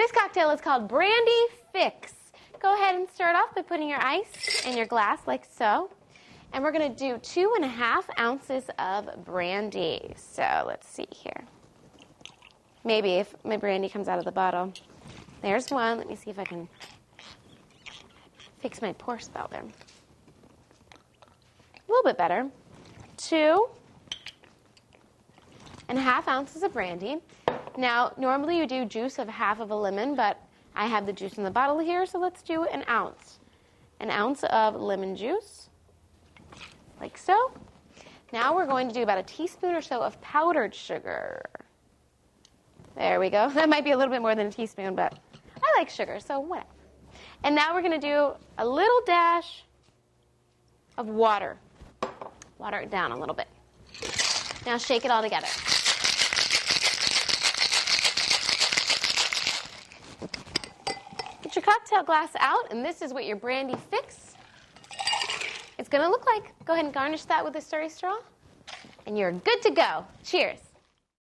This cocktail is called Brandy Fix. Go ahead and start off by putting your ice in your glass like so. And we're going to do 2.5 ounces of brandy. So let's see here. Maybe if my brandy comes out of the bottle. There's one. Let me see if I can fix my pour spout there. A little bit better. 2.5 ounces of brandy. Now, normally you do juice of half of a lemon, but I have the juice in the bottle here, so let's do an ounce. An ounce of lemon juice, like so. Now we're going to do about a teaspoon or so of powdered sugar. There we go. That might be a little bit more than a teaspoon, but I like sugar, so whatever. And now we're going to do a little dash of water. Water it down a little bit. Now shake it all together. Get your cocktail glass out, and this is what your Brandy Fix is going to look like. Go ahead and garnish that with a stirring straw, and you're good to go. Cheers.